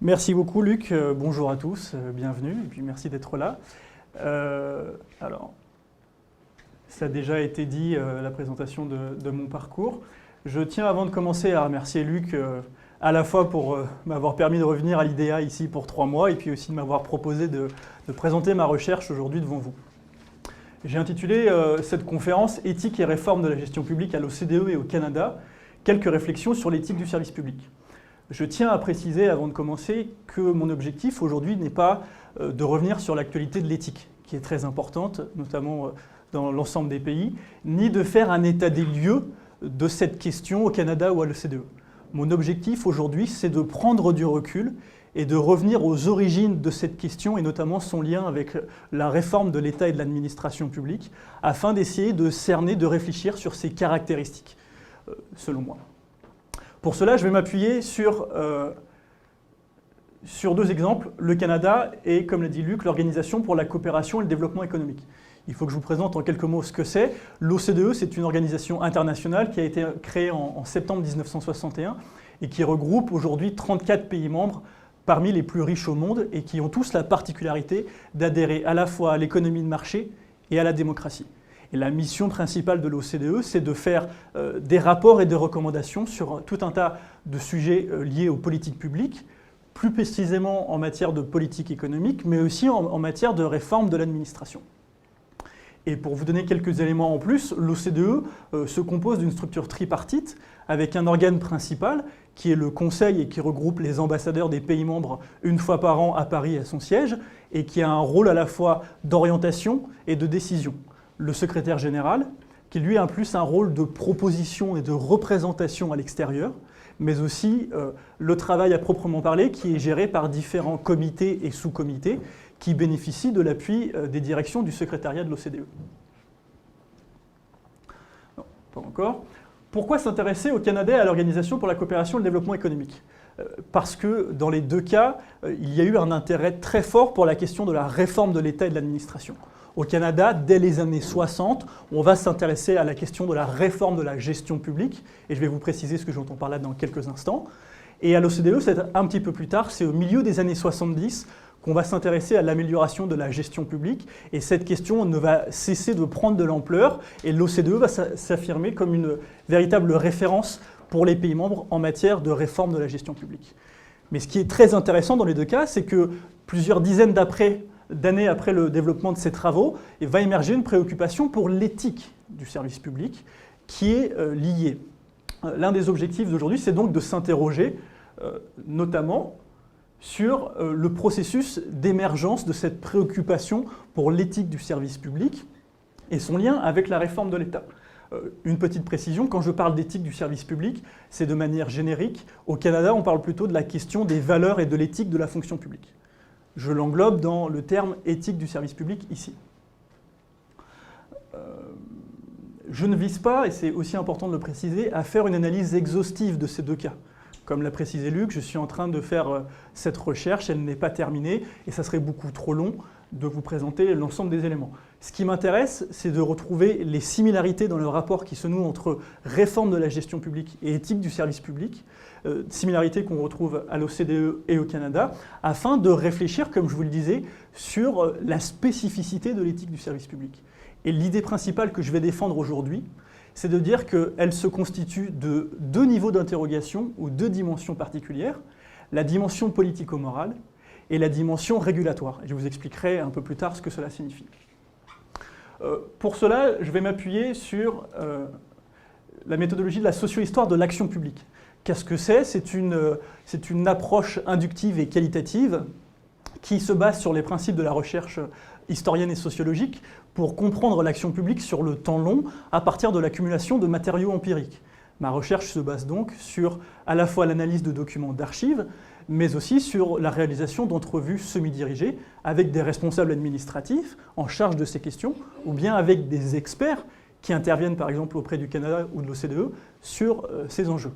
Merci beaucoup Luc, bonjour à tous, bienvenue et puis merci d'être là. Alors, ça a déjà été dit, la présentation de mon parcours. Je tiens avant de commencer à remercier Luc à la fois pour m'avoir permis de revenir à l'IDEA ici pour 3 mois et puis aussi de m'avoir proposé de présenter ma recherche aujourd'hui devant vous. J'ai intitulé cette conférence « Éthique et réforme de la gestion publique à l'OCDE et au Canada, quelques réflexions sur l'éthique du service public ». Je tiens à préciser avant de commencer que mon objectif aujourd'hui n'est pas de revenir sur l'actualité de l'éthique, qui est très importante, notamment dans l'ensemble des pays, ni de faire un état des lieux de cette question au Canada ou à l'OCDE. Mon objectif aujourd'hui, c'est de prendre du recul et de revenir aux origines de cette question, et notamment son lien avec la réforme de l'État et de l'administration publique, afin d'essayer de cerner, de réfléchir sur ses caractéristiques, selon moi. Pour cela, je vais m'appuyer sur 2 exemples, le Canada et, comme l'a dit Luc, l'Organisation pour la coopération et le développement économique. Il faut que je vous présente en quelques mots ce que c'est. L'OCDE, c'est une organisation internationale qui a été créée en septembre 1961 et qui regroupe aujourd'hui 34 pays membres parmi les plus riches au monde et qui ont tous la particularité d'adhérer à la fois à l'économie de marché et à la démocratie. Et la mission principale de l'OCDE, c'est de faire des rapports et des recommandations sur tout un tas de sujets liés aux politiques publiques, plus précisément en matière de politique économique, mais aussi en matière de réforme de l'administration. Et pour vous donner quelques éléments en plus, l'OCDE se compose d'une structure tripartite avec un organe principal qui est le Conseil et qui regroupe les ambassadeurs des pays membres une fois par an à Paris à son siège et qui a un rôle à la fois d'orientation et de décision. Le secrétaire général, qui lui a en plus un rôle de proposition et de représentation à l'extérieur, mais aussi le travail à proprement parler qui est géré par différents comités et sous-comités qui bénéficient de l'appui des directions du secrétariat de l'OCDE. Non, pas encore. Pourquoi s'intéresser au Canada et à l'Organisation pour la coopération et le développement économique ? Parce que dans les 2 cas, il y a eu un intérêt très fort pour la question de la réforme de l'État et de l'administration. Au Canada, dès les années 60, on va s'intéresser à la question de la réforme de la gestion publique, et je vais vous préciser ce que j'entends par là dans quelques instants. Et à l'OCDE, c'est un petit peu plus tard, c'est au milieu des années 70 qu'on va s'intéresser à l'amélioration de la gestion publique, et cette question ne va cesser de prendre de l'ampleur, et l'OCDE va s'affirmer comme une véritable référence pour les pays membres en matière de réforme de la gestion publique. Mais ce qui est très intéressant dans les 2 cas, c'est que plusieurs dizaines d'années après le développement de ces travaux, il va émerger une préoccupation pour l'éthique du service public qui est liée. L'un des objectifs d'aujourd'hui, c'est donc de s'interroger notamment sur le processus d'émergence de cette préoccupation pour l'éthique du service public et son lien avec la réforme de l'État. Une petite précision, quand je parle d'éthique du service public, c'est de manière générique. Au Canada, on parle plutôt de la question des valeurs et de l'éthique de la fonction publique. Je l'englobe dans le terme éthique du service public ici. Je ne vise pas, et c'est aussi important de le préciser, à faire une analyse exhaustive de ces 2 cas. Comme l'a précisé Luc, je suis en train de faire cette recherche, elle n'est pas terminée, et ça serait beaucoup trop long de vous présenter l'ensemble des éléments. Ce qui m'intéresse, c'est de retrouver les similarités dans le rapport qui se noue entre réforme de la gestion publique et éthique du service public, similarités qu'on retrouve à l'OCDE et au Canada, afin de réfléchir, comme je vous le disais, sur la spécificité de l'éthique du service public. Et l'idée principale que je vais défendre aujourd'hui, c'est de dire qu'elle se constitue de 2 niveaux d'interrogation ou 2 dimensions particulières, la dimension politico-morale et la dimension régulatoire. Et je vous expliquerai un peu plus tard ce que cela signifie. Pour cela, je vais m'appuyer sur la méthodologie de la socio-histoire de l'action publique. Qu'est-ce que c'est ? C'est une approche inductive et qualitative qui se base sur les principes de la recherche historienne et sociologique pour comprendre l'action publique sur le temps long à partir de l'accumulation de matériaux empiriques. Ma recherche se base donc sur à la fois l'analyse de documents d'archives, mais aussi sur la réalisation d'entrevues semi-dirigées avec des responsables administratifs en charge de ces questions, ou bien avec des experts qui interviennent par exemple auprès du Canada ou de l'OCDE sur ces enjeux.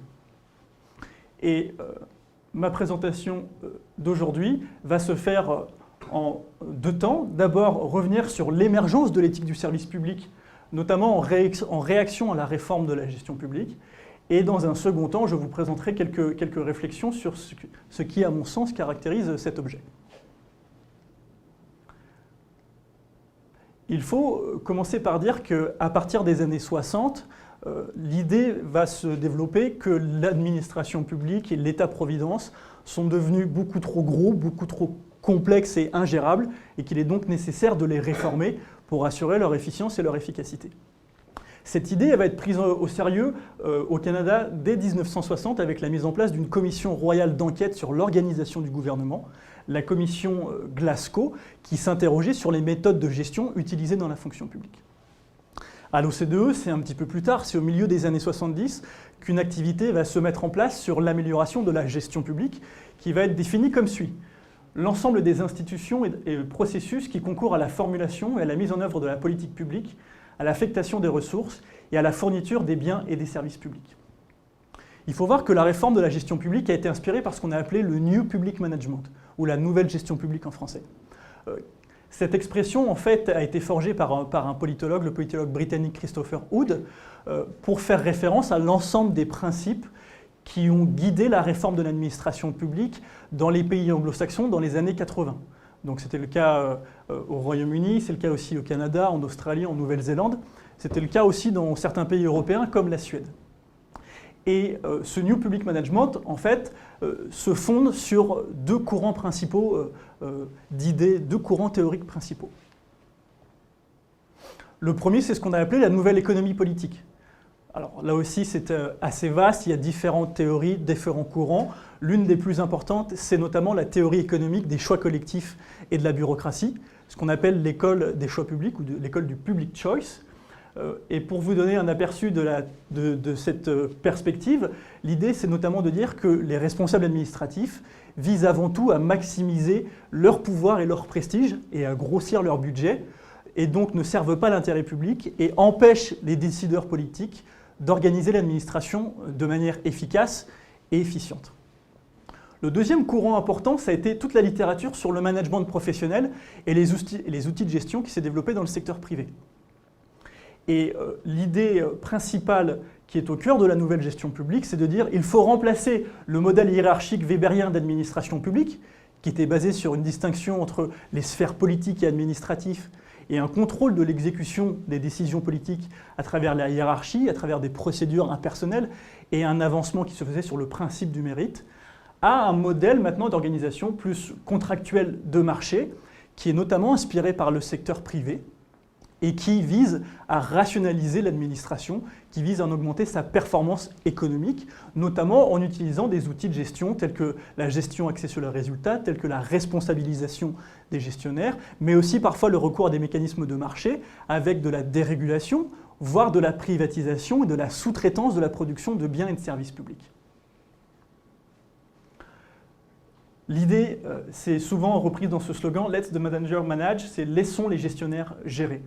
Et ma présentation d'aujourd'hui va se faire en 2 temps. D'abord, revenir sur l'émergence de l'éthique du service public, notamment en réaction à la réforme de la gestion publique, Et dans un second temps, je vous présenterai quelques réflexions sur ce qui, à mon sens, caractérise cet objet. Il faut commencer par dire qu'à partir des années 60, l'idée va se développer que l'administration publique et l'État-providence sont devenus beaucoup trop gros, beaucoup trop complexes et ingérables, et qu'il est donc nécessaire de les réformer pour assurer leur efficience et leur efficacité. Cette idée elle va être prise au sérieux au Canada dès 1960 avec la mise en place d'une commission royale d'enquête sur l'organisation du gouvernement, la commission Glasgow, qui s'interrogeait sur les méthodes de gestion utilisées dans la fonction publique. À l'OCDE, c'est un petit peu plus tard, c'est au milieu des années 70 qu'une activité va se mettre en place sur l'amélioration de la gestion publique qui va être définie comme suit. L'ensemble des institutions et processus qui concourent à la formulation et à la mise en œuvre de la politique publique, à l'affectation des ressources et à la fourniture des biens et des services publics. Il faut voir que la réforme de la gestion publique a été inspirée par ce qu'on a appelé le New Public Management, ou la nouvelle gestion publique en français. Cette expression, en fait, a été forgée par un politologue, le politologue britannique Christopher Hood, pour faire référence à l'ensemble des principes qui ont guidé la réforme de l'administration publique dans les pays anglo-saxons dans les années 80. Donc c'était le cas au Royaume-Uni, c'est le cas aussi au Canada, en Australie, en Nouvelle-Zélande. C'était le cas aussi dans certains pays européens comme la Suède. Et ce New Public Management, en fait, se fonde sur deux courants principaux d'idées, deux courants théoriques principaux. Le premier, c'est ce qu'on a appelé la nouvelle économie politique. Alors là aussi, c'est assez vaste, il y a différentes théories, différents courants. L'une des plus importantes, c'est notamment la théorie économique des choix collectifs et de la bureaucratie, ce qu'on appelle l'école des choix publics ou l'école du public choice. Et pour vous donner un aperçu de cette perspective, l'idée, c'est notamment de dire que les responsables administratifs visent avant tout à maximiser leur pouvoir et leur prestige et à grossir leur budget, et donc ne servent pas l'intérêt public et empêchent les décideurs politiques d'organiser l'administration de manière efficace et efficiente. Le deuxième courant important, ça a été toute la littérature sur le management professionnel et les outils de gestion qui s'est développé dans le secteur privé. Et l'idée principale qui est au cœur de la nouvelle gestion publique, c'est de dire qu'il faut remplacer le modèle hiérarchique weberien d'administration publique, qui était basé sur une distinction entre les sphères politiques et administratives et un contrôle de l'exécution des décisions politiques à travers la hiérarchie, à travers des procédures impersonnelles et un avancement qui se faisait sur le principe du mérite, à un modèle maintenant d'organisation plus contractuel de marché, qui est notamment inspiré par le secteur privé et qui vise à rationaliser l'administration, qui vise à en augmenter sa performance économique, notamment en utilisant des outils de gestion tels que la gestion axée sur le résultat, tels que la responsabilisation des gestionnaires, mais aussi parfois le recours à des mécanismes de marché avec de la dérégulation, voire de la privatisation et de la sous-traitance de la production de biens et de services publics. L'idée, c'est souvent reprise dans ce slogan « Let the manager manage », c'est « Laissons les gestionnaires gérer ».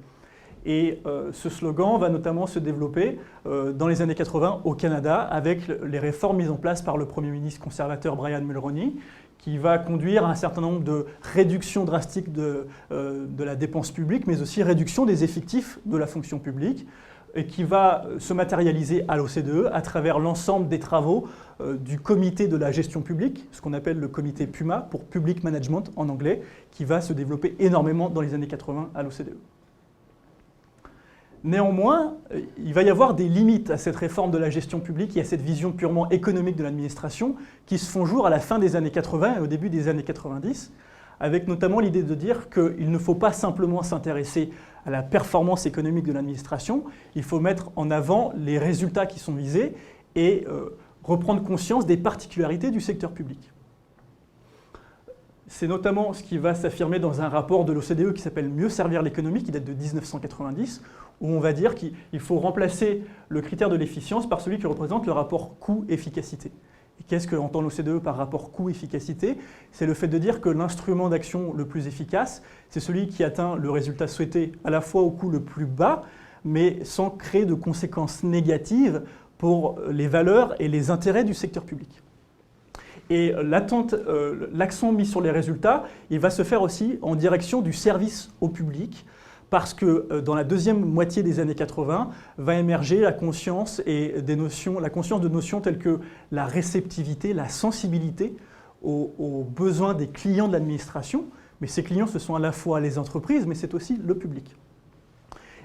Et ce slogan va notamment se développer dans les années 80 au Canada avec les réformes mises en place par le Premier ministre conservateur Brian Mulroney, qui va conduire à un certain nombre de réductions drastiques de la dépense publique, mais aussi réduction des effectifs de la fonction publique, et qui va se matérialiser à l'OCDE à travers l'ensemble des travaux du comité de la gestion publique, ce qu'on appelle le comité PUMA, pour Public Management en anglais, qui va se développer énormément dans les années 80 à l'OCDE. Néanmoins, il va y avoir des limites à cette réforme de la gestion publique et à cette vision purement économique de l'administration qui se font jour à la fin des années 80 et au début des années 90, avec notamment l'idée de dire qu'il ne faut pas simplement s'intéresser à la performance économique de l'administration, il faut mettre en avant les résultats qui sont visés et reprendre conscience des particularités du secteur public. C'est notamment ce qui va s'affirmer dans un rapport de l'OCDE qui s'appelle « Mieux servir l'économie » qui date de 1990, où on va dire qu'il faut remplacer le critère de l'efficience par celui qui représente le rapport coût-efficacité. Et qu'est-ce qu'entend l'OCDE par rapport coût-efficacité? C'est le fait de dire que l'instrument d'action le plus efficace, c'est celui qui atteint le résultat souhaité à la fois au coût le plus bas, mais sans créer de conséquences négatives pour les valeurs et les intérêts du secteur public. Et l'accent mis sur les résultats, il va se faire aussi en direction du service au public, parce que dans la deuxième moitié des années 80, va émerger la conscience de notions telles que la réceptivité, la sensibilité aux besoins des clients de l'administration. Mais ces clients, ce sont à la fois les entreprises, mais c'est aussi le public.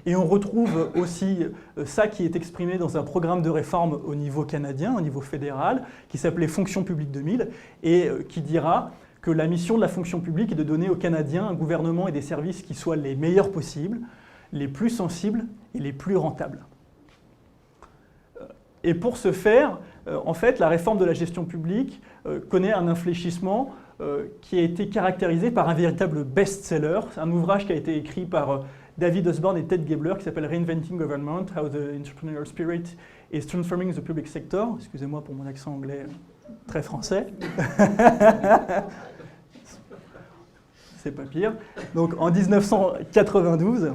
Et on retrouve aussi ça qui est exprimé dans un programme de réforme au niveau canadien, au niveau fédéral, qui s'appelait Fonction publique 2000, et qui dira que la mission de la fonction publique est de donner aux Canadiens un gouvernement et des services qui soient les meilleurs possibles, les plus sensibles et les plus rentables. Et pour ce faire, en fait, la réforme de la gestion publique connaît un infléchissement qui a été caractérisé par un véritable best-seller, un ouvrage qui a été écrit par David Osborne et Ted Gabler qui s'appelle Reinventing Government, How the Entrepreneurial Spirit is Transforming the Public Sector. Excusez-moi pour mon accent anglais très français. C'est pas pire. Donc en 1992,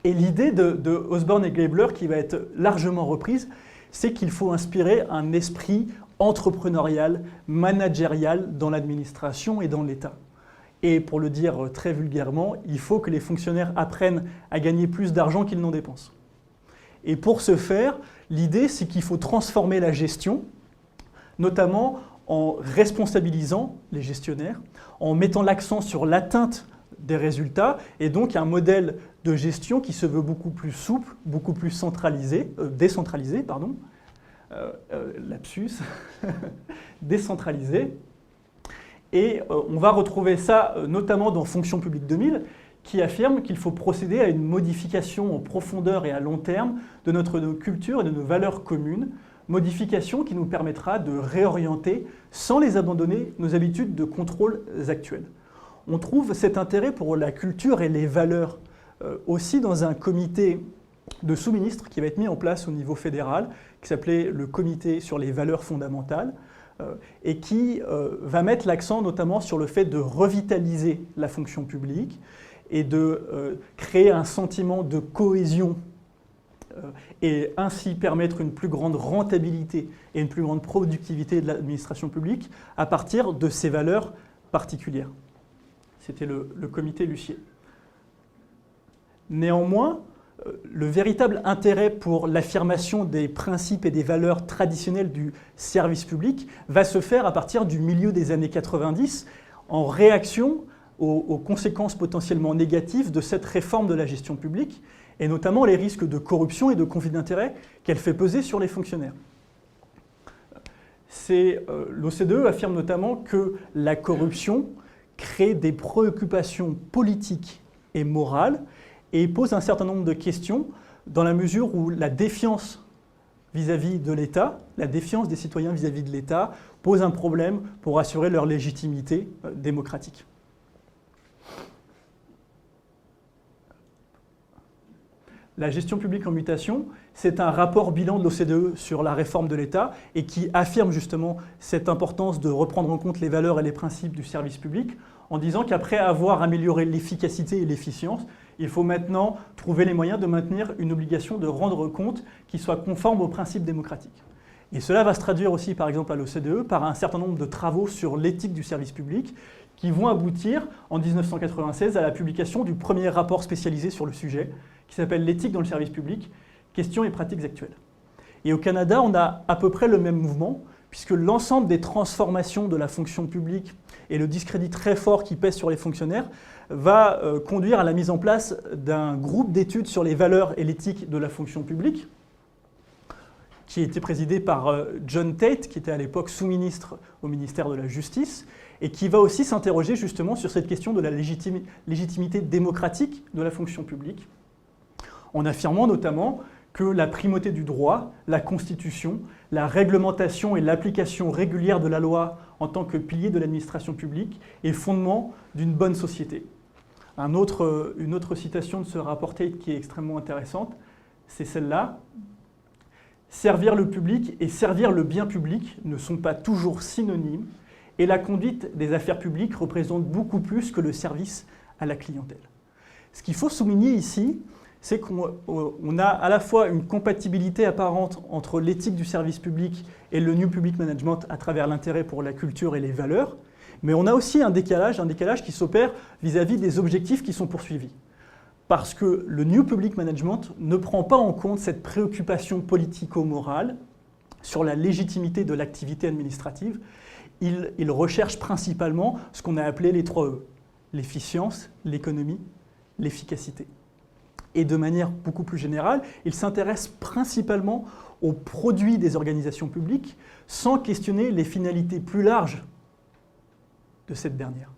et l'idée de Osborne et Gabler qui va être largement reprise, c'est qu'il faut inspirer un esprit entrepreneurial, managérial dans l'administration et dans l'État. Et pour le dire très vulgairement, il faut que les fonctionnaires apprennent à gagner plus d'argent qu'ils n'en dépensent. Et pour ce faire, l'idée, c'est qu'il faut transformer la gestion, notamment en responsabilisant les gestionnaires, en mettant l'accent sur l'atteinte des résultats, et donc un modèle de gestion qui se veut beaucoup plus souple, beaucoup plus décentralisé, lapsus, décentralisé. Et on va retrouver ça notamment dans Fonction publique 2000, qui affirme qu'il faut procéder à une modification en profondeur et à long terme de notre culture et de nos valeurs communes, modification qui nous permettra de réorienter, sans les abandonner, nos habitudes de contrôle actuelles. On trouve cet intérêt pour la culture et les valeurs aussi dans un comité de sous-ministres qui va être mis en place au niveau fédéral, qui s'appelait le Comité sur les valeurs fondamentales, et qui va mettre l'accent notamment sur le fait de revitaliser la fonction publique et de créer un sentiment de cohésion et ainsi permettre une plus grande rentabilité et une plus grande productivité de l'administration publique à partir de ces valeurs particulières. C'était le comité Lussier. Néanmoins, le véritable intérêt pour l'affirmation des principes et des valeurs traditionnelles du service public va se faire à partir du milieu des années 90 en réaction aux conséquences potentiellement négatives de cette réforme de la gestion publique et notamment les risques de corruption et de conflit d'intérêts qu'elle fait peser sur les fonctionnaires. L'OCDE affirme notamment que la corruption crée des préoccupations politiques et morales et pose un certain nombre de questions dans la mesure où la défiance vis-à-vis de l'État, la défiance des citoyens vis-à-vis de l'État pose un problème pour assurer leur légitimité démocratique. La gestion publique en mutation, c'est un rapport bilan de l'OCDE sur la réforme de l'État et qui affirme justement cette importance de reprendre en compte les valeurs et les principes du service public en disant qu'après avoir amélioré l'efficacité et l'efficience, il faut maintenant trouver les moyens de maintenir une obligation de rendre compte qui soit conforme aux principes démocratiques. Et cela va se traduire aussi, par exemple, à l'OCDE par un certain nombre de travaux sur l'éthique du service public qui vont aboutir, en 1996, à la publication du premier rapport spécialisé sur le sujet, qui s'appelle « L'éthique dans le service public, questions et pratiques actuelles ». Et au Canada, on a à peu près le même mouvement, puisque l'ensemble des transformations de la fonction publique et le discrédit très fort qui pèse sur les fonctionnaires va conduire à la mise en place d'un groupe d'études sur les valeurs et l'éthique de la fonction publique, qui a été présidé par John Tate, qui était à l'époque sous-ministre au ministère de la Justice, et qui va aussi s'interroger justement sur cette question de la légitimité démocratique de la fonction publique, en affirmant notamment que la primauté du droit, la Constitution, la réglementation et l'application régulière de la loi en tant que pilier de l'administration publique est fondement d'une bonne société. Une autre citation de ce rapport Tate qui est extrêmement intéressante, c'est celle-là. « Servir le public et servir le bien public ne sont pas toujours synonymes et la conduite des affaires publiques représente beaucoup plus que le service à la clientèle. » Ce qu'il faut souligner ici, c'est qu'on a à la fois une compatibilité apparente entre l'éthique du service public et le New Public Management à travers l'intérêt pour la culture et les valeurs, mais on a aussi un décalage qui s'opère vis-à-vis des objectifs qui sont poursuivis. parce que le New Public Management ne prend pas en compte cette préoccupation politico-morale sur la légitimité de l'activité administrative. Il recherche principalement ce qu'on a appelé les 3 E, l'efficience, l'économie, l'efficacité. Et de manière beaucoup plus générale, il s'intéresse principalement aux produits des organisations publiques sans questionner les finalités plus larges de cette dernière.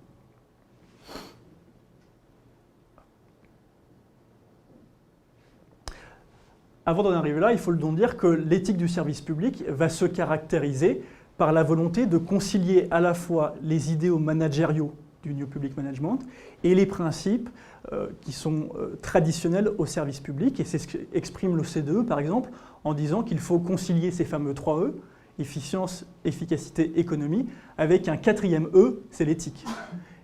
Avant d'en arriver là, il faut donc dire que l'éthique du service public va se caractériser par la volonté de concilier à la fois les idéaux managériaux du New Public Management et les principes qui sont traditionnels au service public. Et c'est ce qu'exprime l'OCDE, par exemple, en disant qu'il faut concilier ces fameux 3 E, efficience, efficacité, économie, avec un 4e E, c'est l'éthique.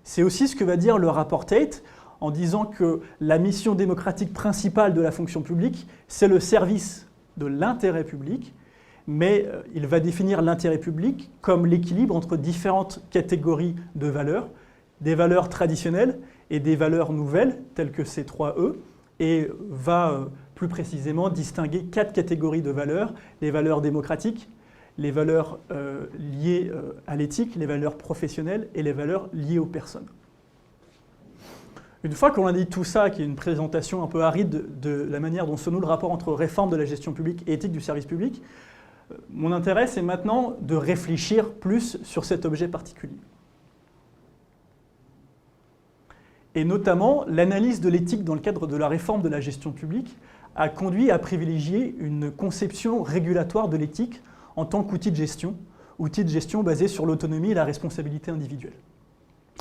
C'est aussi ce que va dire le rapport Tate, en disant que la mission démocratique principale de la fonction publique, c'est le service de l'intérêt public, mais il va définir l'intérêt public comme l'équilibre entre différentes catégories de valeurs, des valeurs traditionnelles et des valeurs nouvelles, telles que ces 3 E, et va plus précisément distinguer 4 catégories de valeurs, les valeurs démocratiques, les valeurs liées à l'éthique, les valeurs professionnelles et les valeurs liées aux personnes. Une fois qu'on a dit tout ça, qui est une présentation un peu aride de la manière dont se noue le rapport entre réforme de la gestion publique et éthique du service public, mon intérêt, c'est maintenant de réfléchir plus sur cet objet particulier. Et notamment, l'analyse de l'éthique dans le cadre de la réforme de la gestion publique a conduit à privilégier une conception régulatoire de l'éthique en tant qu'outil de gestion basé sur l'autonomie et la responsabilité individuelle.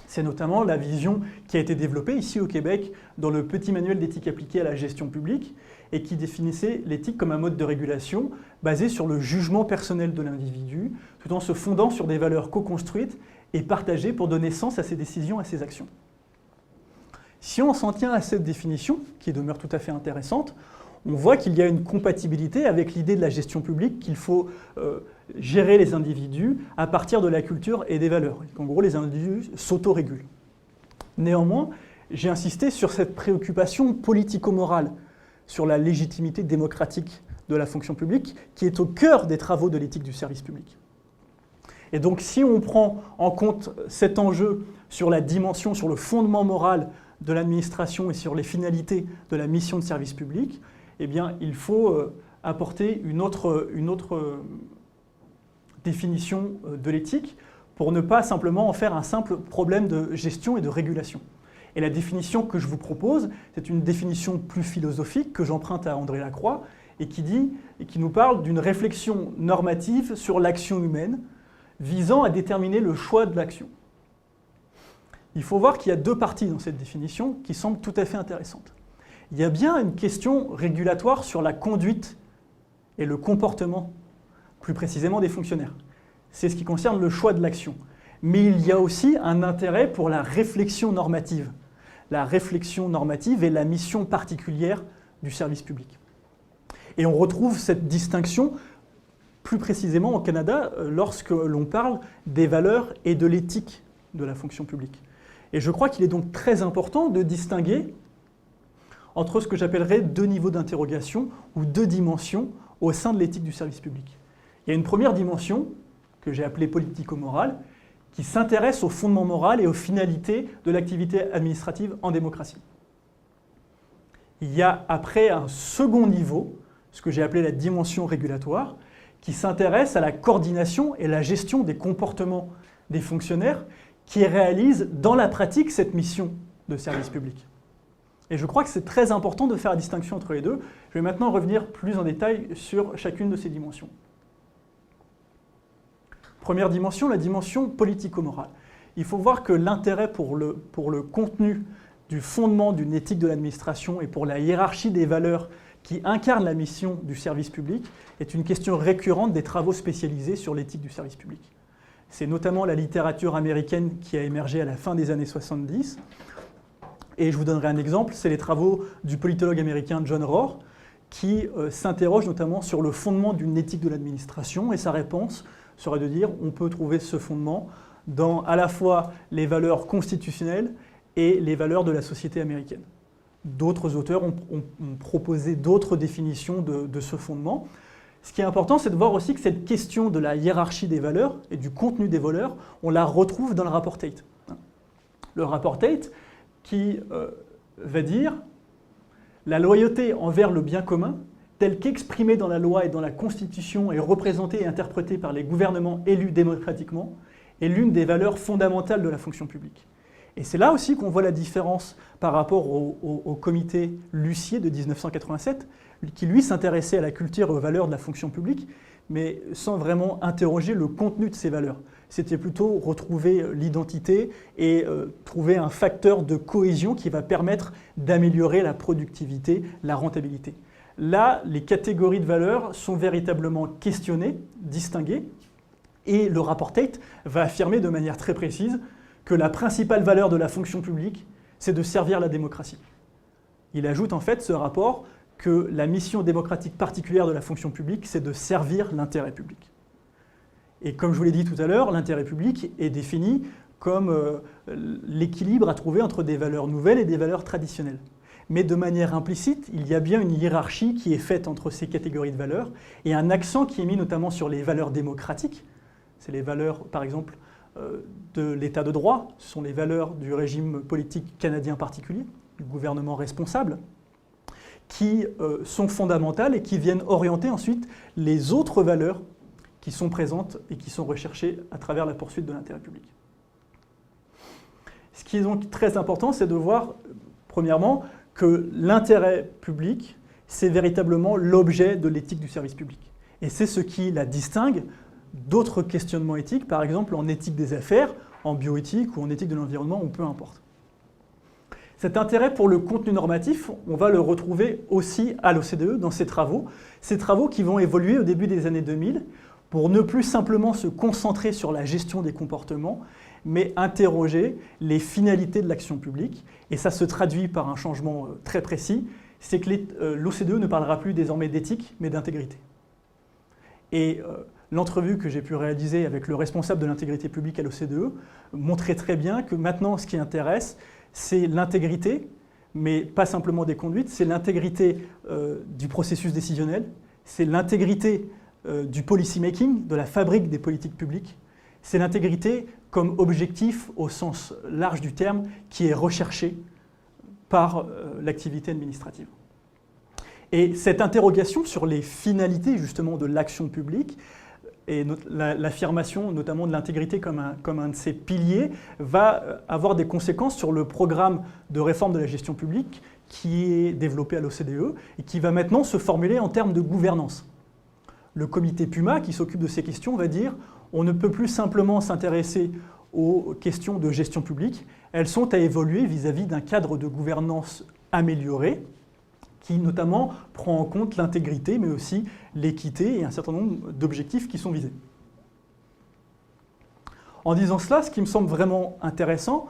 C'est notamment la vision qui a été développée ici au Québec dans le petit manuel d'éthique appliquée à la gestion publique et qui définissait l'éthique comme un mode de régulation basé sur le jugement personnel de l'individu, tout en se fondant sur des valeurs co-construites et partagées pour donner sens à ses décisions, à ses actions. Si on s'en tient à cette définition, qui demeure tout à fait intéressante, on voit qu'il y a une compatibilité avec l'idée de la gestion publique qu'il faut gérer les individus à partir de la culture et des valeurs. En gros, les individus s'autorégulent. Néanmoins, j'ai insisté sur cette préoccupation politico-morale, sur la légitimité démocratique de la fonction publique, qui est au cœur des travaux de l'éthique du service public. Et donc, si on prend en compte cet enjeu sur la dimension, sur le fondement moral de l'administration et sur les finalités de la mission de service public, eh bien, il faut apporter une autre définition de l'éthique pour ne pas simplement en faire un simple problème de gestion et de régulation. Et la définition que je vous propose, c'est une définition plus philosophique que j'emprunte à André Lacroix et qui nous parle d'une réflexion normative sur l'action humaine visant à déterminer le choix de l'action. Il faut voir qu'il y a 2 parties dans cette définition qui semblent tout à fait intéressantes. Il y a bien une question régulatoire sur la conduite et le comportement, plus précisément des fonctionnaires. C'est ce qui concerne le choix de l'action. Mais il y a aussi un intérêt pour la réflexion normative. La réflexion normative est la mission particulière du service public. Et on retrouve cette distinction plus précisément au Canada lorsque l'on parle des valeurs et de l'éthique de la fonction publique. Et je crois qu'il est donc très important de distinguer entre ce que j'appellerais 2 niveaux d'interrogation ou 2 dimensions au sein de l'éthique du service public. Il y a une première dimension, que j'ai appelée politico-morale, qui s'intéresse au fondement moral et aux finalités de l'activité administrative en démocratie. Il y a après un second niveau, ce que j'ai appelé la dimension régulatoire, qui s'intéresse à la coordination et la gestion des comportements des fonctionnaires qui réalisent dans la pratique cette mission de service public. Et je crois que c'est très important de faire la distinction entre les deux. Je vais maintenant revenir plus en détail sur chacune de ces dimensions. Première dimension, la dimension politico-morale. Il faut voir que l'intérêt pour le contenu du fondement d'une éthique de l'administration et pour la hiérarchie des valeurs qui incarnent la mission du service public est une question récurrente des travaux spécialisés sur l'éthique du service public. C'est notamment la littérature américaine qui a émergé à la fin des années 70. Et je vous donnerai un exemple, c'est les travaux du politologue américain John Rohr, qui s'interroge notamment sur le fondement d'une éthique de l'administration, et sa réponse serait de dire on peut trouver ce fondement dans à la fois les valeurs constitutionnelles et les valeurs de la société américaine. D'autres auteurs ont proposé d'autres définitions de ce fondement. Ce qui est important, c'est de voir aussi que cette question de la hiérarchie des valeurs et du contenu des valeurs, on la retrouve dans le rapport Tate. Le rapport Tate qui va dire « La loyauté envers le bien commun, telle qu'exprimée dans la loi et dans la Constitution et représentée et interprétée par les gouvernements élus démocratiquement, est l'une des valeurs fondamentales de la fonction publique. » Et c'est là aussi qu'on voit la différence par rapport au comité Lussier de 1987, qui lui s'intéressait à la culture et aux valeurs de la fonction publique, mais sans vraiment interroger le contenu de ces valeurs. C'était plutôt retrouver l'identité et trouver un facteur de cohésion qui va permettre d'améliorer la productivité, la rentabilité. Là, les catégories de valeurs sont véritablement questionnées, distinguées, et le rapport Tate va affirmer de manière très précise que la principale valeur de la fonction publique, c'est de servir la démocratie. Il ajoute en fait ce rapport que la mission démocratique particulière de la fonction publique, c'est de servir l'intérêt public. Et comme je vous l'ai dit tout à l'heure, l'intérêt public est défini comme l'équilibre à trouver entre des valeurs nouvelles et des valeurs traditionnelles. Mais de manière implicite, il y a bien une hiérarchie qui est faite entre ces catégories de valeurs et un accent qui est mis notamment sur les valeurs démocratiques. C'est les valeurs, par exemple, de l'état de droit, ce sont les valeurs du régime politique canadien particulier, du gouvernement responsable, qui sont fondamentales et qui viennent orienter ensuite les autres valeurs qui sont présentes et qui sont recherchées à travers la poursuite de l'intérêt public. Ce qui est donc très important, c'est de voir, premièrement, que l'intérêt public, c'est véritablement l'objet de l'éthique du service public. Et c'est ce qui la distingue d'autres questionnements éthiques, par exemple en éthique des affaires, en bioéthique ou en éthique de l'environnement, ou peu importe. Cet intérêt pour le contenu normatif, on va le retrouver aussi à l'OCDE dans ses travaux qui vont évoluer au début des années 2000 pour ne plus simplement se concentrer sur la gestion des comportements, mais interroger les finalités de l'action publique. Et ça se traduit par un changement très précis, c'est que l'OCDE ne parlera plus désormais d'éthique, mais d'intégrité. Et l'entrevue que j'ai pu réaliser avec le responsable de l'intégrité publique à l'OCDE montrait très bien que maintenant, ce qui intéresse, c'est l'intégrité, mais pas simplement des conduites, c'est l'intégrité du processus décisionnel, c'est l'intégrité du policy making, de la fabrique des politiques publiques, c'est l'intégrité comme objectif au sens large du terme qui est recherché par l'activité administrative. Et cette interrogation sur les finalités justement de l'action publique et l'affirmation notamment de l'intégrité comme un de ses piliers va avoir des conséquences sur le programme de réforme de la gestion publique qui est développé à l'OCDE et qui va maintenant se formuler en termes de gouvernance. Le comité PUMA qui s'occupe de ces questions va dire on ne peut plus simplement s'intéresser aux questions de gestion publique, elles sont à évoluer vis-à-vis d'un cadre de gouvernance amélioré qui notamment prend en compte l'intégrité, mais aussi l'équité et un certain nombre d'objectifs qui sont visés. En disant cela, ce qui me semble vraiment intéressant,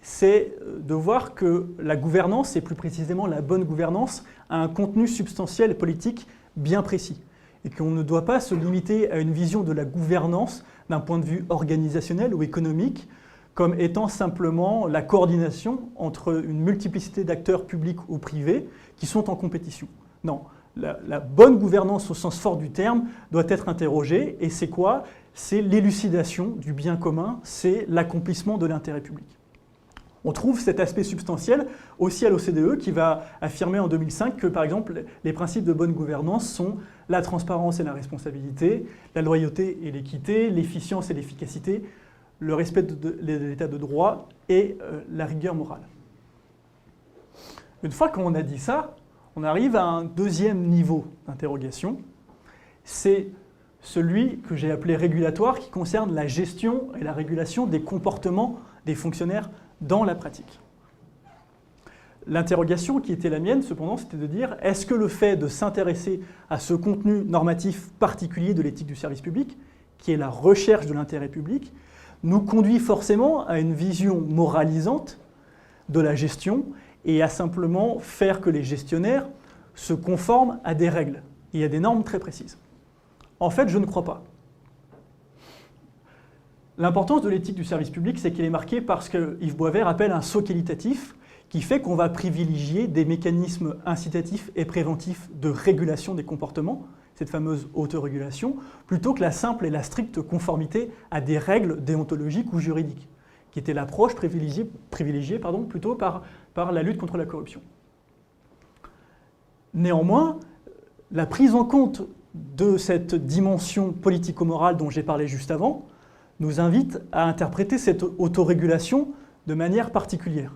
c'est de voir que la gouvernance, et plus précisément la bonne gouvernance, a un contenu substantiel et politique bien précis, et qu'on ne doit pas se limiter à une vision de la gouvernance d'un point de vue organisationnel ou économique, comme étant simplement la coordination entre une multiplicité d'acteurs publics ou privés qui sont en compétition. Non, la bonne gouvernance au sens fort du terme doit être interrogée, et c'est quoi? C'est l'élucidation du bien commun, c'est l'accomplissement de l'intérêt public. On trouve cet aspect substantiel aussi à l'OCDE qui va affirmer en 2005 que, par exemple, les principes de bonne gouvernance sont la transparence et la responsabilité, la loyauté et l'équité, l'efficience et l'efficacité, le respect de l'état de droit et la rigueur morale. Une fois qu'on a dit ça, on arrive à un deuxième niveau d'interrogation. C'est celui que j'ai appelé régulatoire, qui concerne la gestion et la régulation des comportements des fonctionnaires dans la pratique. L'interrogation qui était la mienne, cependant, c'était de dire est-ce que le fait de s'intéresser à ce contenu normatif particulier de l'éthique du service public, qui est la recherche de l'intérêt public, nous conduit forcément à une vision moralisante de la gestion et à simplement faire que les gestionnaires se conforment à des règles et à des normes très précises. En fait, je ne crois pas. L'importance de l'éthique du service public, c'est qu'elle est marquée par ce que Yves Boisvert appelle un saut qualitatif, qui fait qu'on va privilégier des mécanismes incitatifs et préventifs de régulation des comportements, cette fameuse autorégulation, plutôt que la simple et la stricte conformité à des règles déontologiques ou juridiques, qui était l'approche privilégiée plutôt par la lutte contre la corruption. Néanmoins, la prise en compte de cette dimension politico-morale dont j'ai parlé juste avant nous invite à interpréter cette autorégulation de manière particulière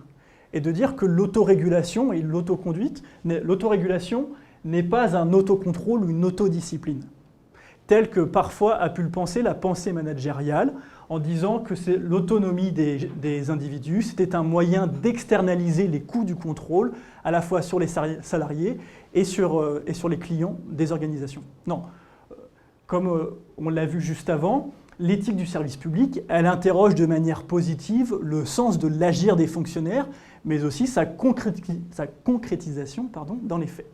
et de dire que l'autorégulation et l'autorégulation n'est pas un autocontrôle ou une autodiscipline, tel que parfois a pu le penser la pensée managériale en disant que c'est l'autonomie des individus, c'était un moyen d'externaliser les coûts du contrôle à la fois sur les salariés et sur les clients des organisations. Non, comme on l'a vu juste avant, l'éthique du service public, elle interroge de manière positive le sens de l'agir des fonctionnaires, mais aussi sa concrétisation dans les faits.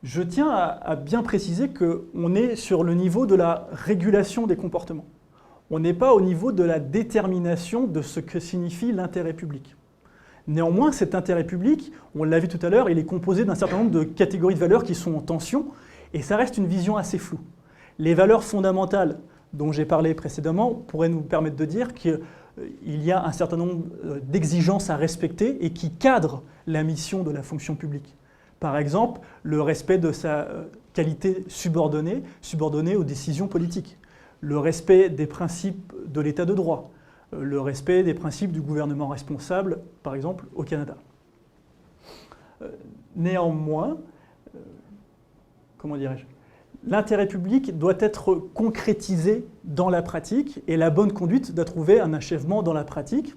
Je tiens à bien préciser qu'on est sur le niveau de la régulation des comportements. On n'est pas au niveau de la détermination de ce que signifie l'intérêt public. Néanmoins, cet intérêt public, on l'a vu tout à l'heure, il est composé d'un certain nombre de catégories de valeurs qui sont en tension, et ça reste une vision assez floue. Les valeurs fondamentales dont j'ai parlé précédemment pourraient nous permettre de dire qu'il y a un certain nombre d'exigences à respecter et qui cadrent la mission de la fonction publique. Par exemple, le respect de sa qualité subordonnée aux décisions politiques, le respect des principes de l'état de droit, le respect des principes du gouvernement responsable, par exemple, au Canada. Néanmoins, comment dirais-je, l'intérêt public doit être concrétisé dans la pratique et la bonne conduite doit trouver un achèvement dans la pratique.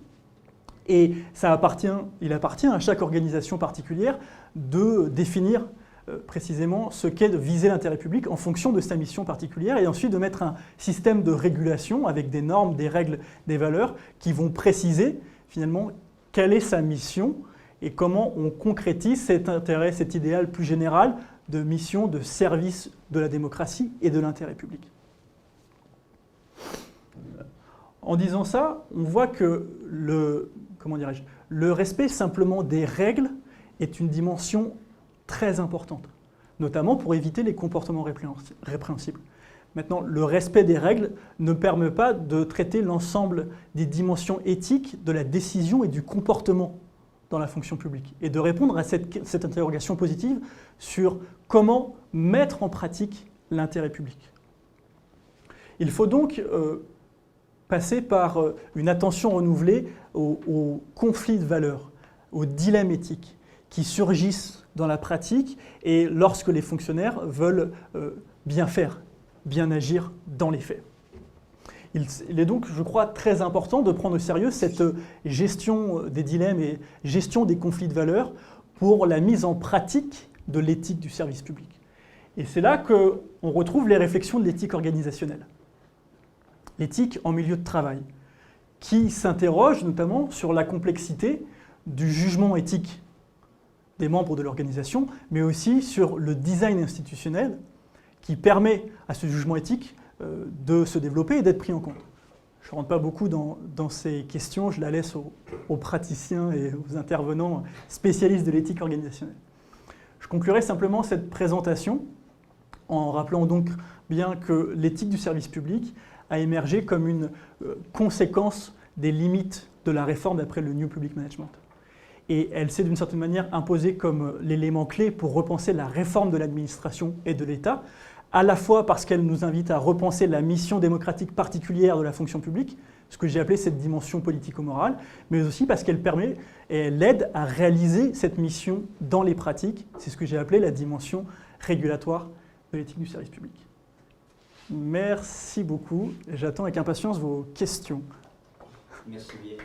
Et il appartient à chaque organisation particulière de définir précisément ce qu'est de viser l'intérêt public en fonction de sa mission particulière et ensuite de mettre un système de régulation avec des normes, des règles, des valeurs qui vont préciser finalement quelle est sa mission et comment on concrétise cet intérêt, cet idéal plus général de mission de service de la démocratie et de l'intérêt public. En disant ça, on voit que le respect simplement des règles est une dimension très importante, notamment pour éviter les comportements répréhensibles. Maintenant, le respect des règles ne permet pas de traiter l'ensemble des dimensions éthiques de la décision et du comportement dans la fonction publique et de répondre à cette interrogation positive sur comment mettre en pratique l'intérêt public. Il faut donc passer par une attention renouvelée aux conflits de valeurs, aux dilemmes éthiques qui surgissent dans la pratique et lorsque les fonctionnaires veulent bien faire, bien agir dans les faits. Il est donc, je crois, très important de prendre au sérieux cette gestion des dilemmes et gestion des conflits de valeurs pour la mise en pratique de l'éthique du service public. Et c'est là qu'on retrouve les réflexions de l'éthique organisationnelle. L'éthique en milieu de travail, qui s'interroge notamment sur la complexité du jugement éthique des membres de l'organisation, mais aussi sur le design institutionnel qui permet à ce jugement éthique de se développer et d'être pris en compte. Je ne rentre pas beaucoup dans ces questions, je la laisse aux praticiens et aux intervenants spécialistes de l'éthique organisationnelle. Je conclurai simplement cette présentation en rappelant donc bien que l'éthique du service public a émergé comme une conséquence des limites de la réforme d'après le New Public Management. Et elle s'est d'une certaine manière imposée comme l'élément clé pour repenser la réforme de l'administration et de l'État, à la fois parce qu'elle nous invite à repenser la mission démocratique particulière de la fonction publique, ce que j'ai appelé cette dimension politico-morale, mais aussi parce qu'elle permet et elle aide à réaliser cette mission dans les pratiques. C'est ce que j'ai appelé la dimension régulatoire de l'éthique du service public. Merci beaucoup. J'attends avec impatience vos questions. Merci bien.